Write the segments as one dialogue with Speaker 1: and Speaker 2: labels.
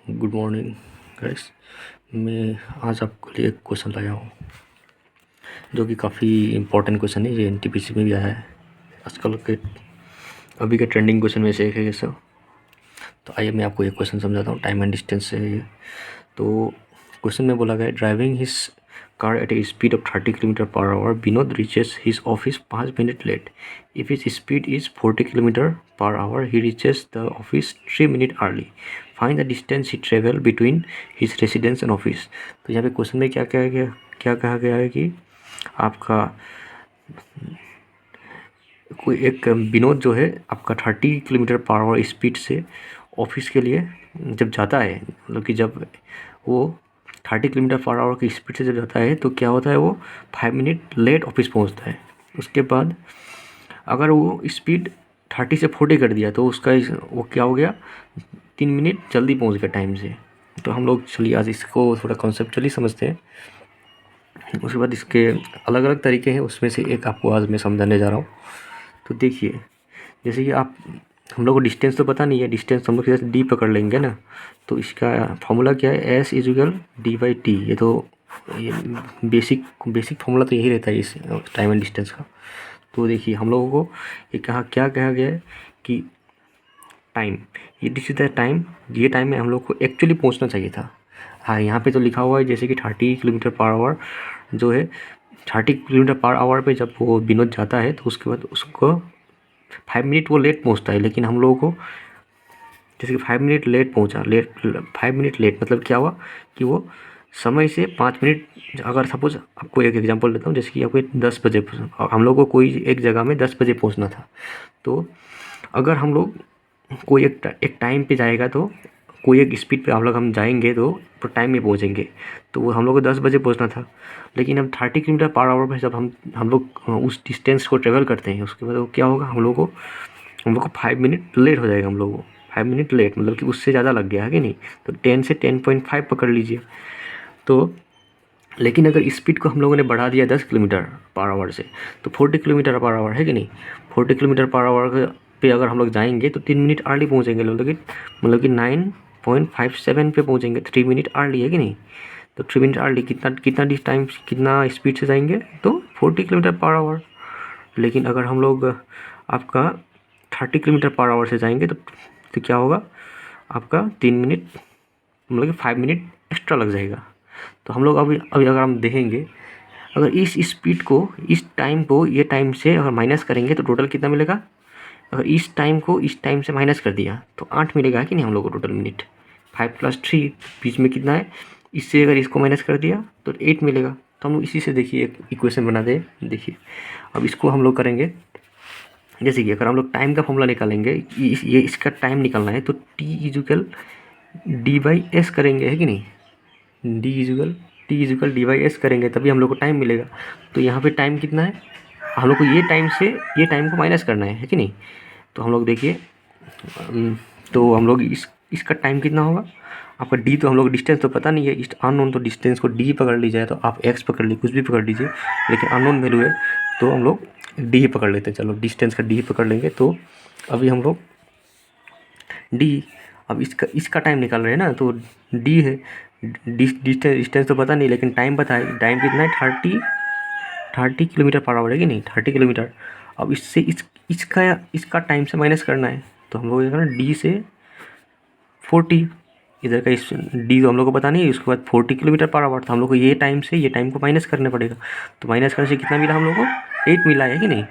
Speaker 1: Good morning guys. मैं आज आपके लिए एक क्वेश्चन लाया हूँ जो कि काफ़ी इम्पोर्टेंट क्वेश्चन है। ये एनटीपीसी में भी आया है। आजकल के अभी के ट्रेंडिंग क्वेश्चन में से एक है ये सब। तो आइए मैं आपको एक क्वेश्चन समझाता हूँ। टाइम एंड डिस्टेंस से है ये। तो क्वेश्चन में बोला गया, driving his car at a speed of 30 kilometre per hour, Vinod reaches his office 5 minute late. If his speed is 40 kilometre per hour, he reaches the office 3 minute early. Find the distance he travel between his residence and office. तो यहाँ पे question में क्या कहा गया है कि आपका कोई एक विनोद जो है आपका 30 किलोमीटर पर आवर स्पीड से ऑफिस के लिए जब जाता है, मतलब कि जब वो 30 किलोमीटर पर आवर की स्पीड से जब जाता है तो क्या होता है, वो 5 मिनट लेट ऑफिस पहुंचता है। उसके बाद अगर वो स्पीड 30 से 40 कर दिया तो उसका वो क्या हो गया, 3 मिनट जल्दी पहुंच गया टाइम से। तो हम लोग चलिए आज इसको थोड़ा कॉन्सेप्चुअली समझते हैं। उसके बाद इसके अलग अलग तरीके हैं, उसमें से एक आपको आज मैं समझाने जा रहा हूँ। तो देखिए, जैसे कि हम लोग को डिस्टेंस तो पता नहीं है। डिस्टेंस हम लोग जैसे डी पकड़ लेंगे ना, तो इसका फॉर्मूला क्या है, S is equal D by T. ये बेसिक फॉर्मूला तो यही रहता है इस टाइम एंड डिस्टेंस का। तो देखिए हम लोगों को ये क्या कहा गया है कि टाइम, ये दिस इज द टाइम, ये टाइम में हम लोग को एक्चुअली पहुंचना चाहिए था। हाँ, यहाँ पे तो लिखा हुआ है जैसे कि 30 किलोमीटर पर आवर जो है, 30 किलोमीटर पर आवर पे जब वो विनोद जाता है तो उसके बाद उसको 5 मिनट वो लेट पहुंचता है। लेकिन हम लोगों को जैसे कि 5 मिनट लेट पहुंचा, 5 मिनट लेट मतलब क्या हुआ कि वो समय से 5 मिनट, अगर सपोज आपको एक एग्जांपल देता हूँ, जैसे कि आपको 10 बजे हम लोग को कोई एक जगह में 10 बजे पहुंचना था। तो अगर हम लोग कोई एक टाइम पे जाएगा, तो कोई एक स्पीड पे हम जाएंगे तो टाइम में पहुंचेंगे। तो वो हम लोग को 10 बजे पहुंचना था। लेकिन अब 30 किलोमीटर पर आवर पे जब हम लोग उस डिस्टेंस को ट्रेवल करते हैं, उसके बाद वो क्या होगा, हम लोग को 5 मिनट लेट हो जाएगा। हम लोग को 5 मिनट लेट मतलब कि उससे ज़्यादा लग गया है कि नहीं। तो 10 से 10.5 पकड़ लीजिए। तो लेकिन अगर स्पीड को हम लोगों ने बढ़ा दिया 10 किलोमीटर पर आवर से, तो 40 किलोमीटर पर आवर है कि नहीं। 40 किलोमीटर पर आवर पे अगर हम लोग जाएंगे तो 3 मिनट अर्ली पहुँचेंगे, मतलब कि 9.57 पे पहुँचेंगे। 3 मिनट अर्ली है कि नहीं। तो 3 मिनट अर्ली कितना स्पीड से जाएंगे, तो 40 किलोमीटर पर आवर। लेकिन अगर हम लोग आपका 30 किलोमीटर पर आवर से जाएंगे तो क्या होगा, आपका 3 मिनट मतलब कि 5 मिनट एक्स्ट्रा लग जाएगा। तो हम लोग अभी अभी अगर हम देखेंगे, अगर इस स्पीड को, इस टाइम को ये टाइम से अगर माइनस करेंगे तो टोटल कितना मिलेगा। अगर इस टाइम को इस टाइम से माइनस कर दिया तो 8 मिलेगा कि नहीं हम लोग को टोटल मिनट। 5 + 3 बीच में कितना है, इससे अगर इसको माइनस कर दिया तो 8 मिलेगा। तो हम लोग इसी से देखिए एक इक्वेशन बना दे। देखिए अब इसको हम लोग करेंगे, जैसे कि अगर हम लोग टाइम का फॉर्मूला निकालेंगे, ये इसका टाइम निकालना है, तो T equal D by S करेंगे, है कि नहीं। T equal D by S करेंगे तभी हम लोग को टाइम मिलेगा। तो यहाँ पे टाइम कितना है, हम लोग को ये टाइम से ये टाइम को माइनस करना है कि नहीं। तो हम लोग देखिए, तो हम लोग इसका टाइम कितना होगा, आपका डी, तो हम लोग डिस्टेंस तो पता नहीं है, इस अननोन, तो डिस्टेंस को डी पकड़ लीजिए, तो आप एक्स पकड़ लीजिए, कुछ भी पकड़ लीजिए, लेकिन अननोन वैल्यू है तो हम लोग डी ही पकड़ लेते हैं। चलो डिस्टेंस का डी ही पकड़ लेंगे। तो अभी हम लोग डी, अब इसका टाइम निकाल रहे हैं ना, तो डी है, डिस्टेंस तो पता नहीं, लेकिन टाइम पता है। टाइम कितना है, 30 किलोमीटर पर आवर है कि नहीं, 30 किलोमीटर। अब इसका टाइम से माइनस करना है, तो हम लोग ये करना डी से 40, इधर का इस डी तो हम लोग को पता नहीं है। उसके बाद 40 किलोमीटर पर आवर, तो हम लोग को ये टाइम से ये टाइम को माइनस करना पड़ेगा। तो माइनस करने से कितना मिला हम लोग को, 8 मिला है कि नहीं,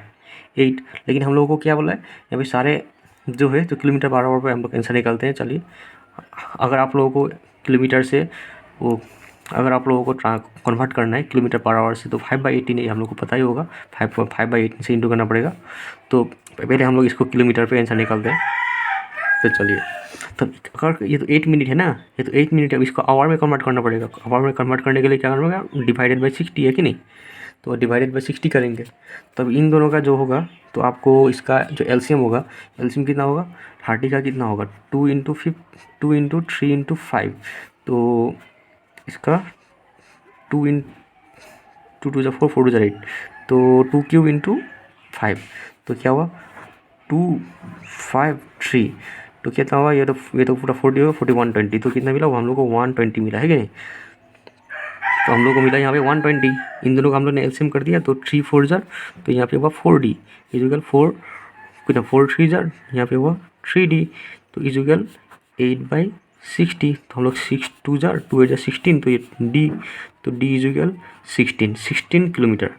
Speaker 1: 8। लेकिन हम लोगों को क्या बोला है यहाँ पे, सारे जो है तो किलोमीटर पर आवर पे हम लोग आंसर निकालते हैं। चलिए, अगर आप लोगों को किलोमीटर से वो, अगर आप लोगों को कन्वर्ट करना है किलोमीटर पर आवर से, तो 5/18 है, हम लोग को पता ही होगा। 5/18 से इंटू करना पड़ेगा। तो पहले हम लोग इसको किलोमीटर पे आंसर निकालते हैं। तो चलिए, तो अगर ये तो 8 मिनट है ना, ये तो 8 मिनट है। अब इसको आवर में कन्वर्ट करना पड़ेगा। आवर में कन्वर्ट करने के लिए क्या करना पड़ेगा, डिवाइडेड बाई 60 है कि नहीं। तो डिवाइडेड बाई 60 करेंगे, तब इन दोनों का जो होगा, तो आपको इसका जो एलसीएम होगा, एलसीएम कितना होगा, 30 का कितना होगा, 2 × 3 × 5। तो इसका 2 × 2 = 4, 4 × 8, तो 2³ × 5। तो क्या हुआ, 253 तो कितना हुआ, ये तो पूरा 40 होगा, 40 120, तो कितना मिला, वो हम लोग को 120 मिला है कि नहीं। तो हम लोग को मिला यहाँ पे 120, इन दोनों का हम लोग ने एलसीएम कर दिया, तो 3 4 जार, तो यहाँ पे हुआ 4D इजुगल 4, कितना 4 3 जार, यहाँ पे हुआ 3D, तो इजुगल 8/60, तो हम लोग 6 2 जार 2 8 जार 16, तो ये D, तो D इजुगल 16 किलोमीटर।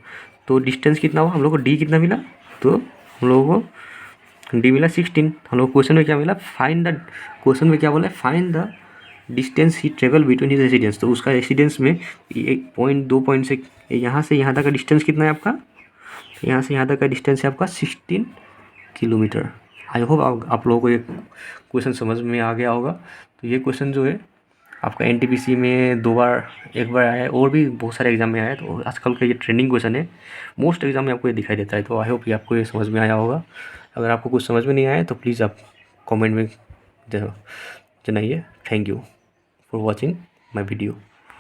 Speaker 1: तो डिस्टेंस कितना हुआ, हम लोग को D कितना मिला, तो हम लोगों को D मिला 16। हम लोग क्वेश्चन में क्या मिला, फाइंड द, क्वेश्चन में क्या बोला है, find the distance he travel between his residence. तो उसका रेसिडेंस में 1 पॉइंट से यहाँ तक का डिस्टेंस कितना है आपका, यहाँ से यहाँ तक का डिस्टेंस है आपका 16 किलोमीटर। आई होप आप लोगों को ये क्वेश्चन समझ में आ गया होगा। तो ये क्वेश्चन जो है आपका एनटीपीसी में 2 बार, 1 बार आया है, और भी बहुत सारे एग्जाम में आया है। तो आजकल का ये ट्रेंडिंग क्वेश्चन है, मोस्ट एग्जाम में आपको ये दिखाई देता है। तो आई होप ये आपको ये समझ में आया होगा। अगर आपको कुछ समझ में नहीं आया तो प्लीज़ आप कमेंट में जनाइए। Thank you for watching my video.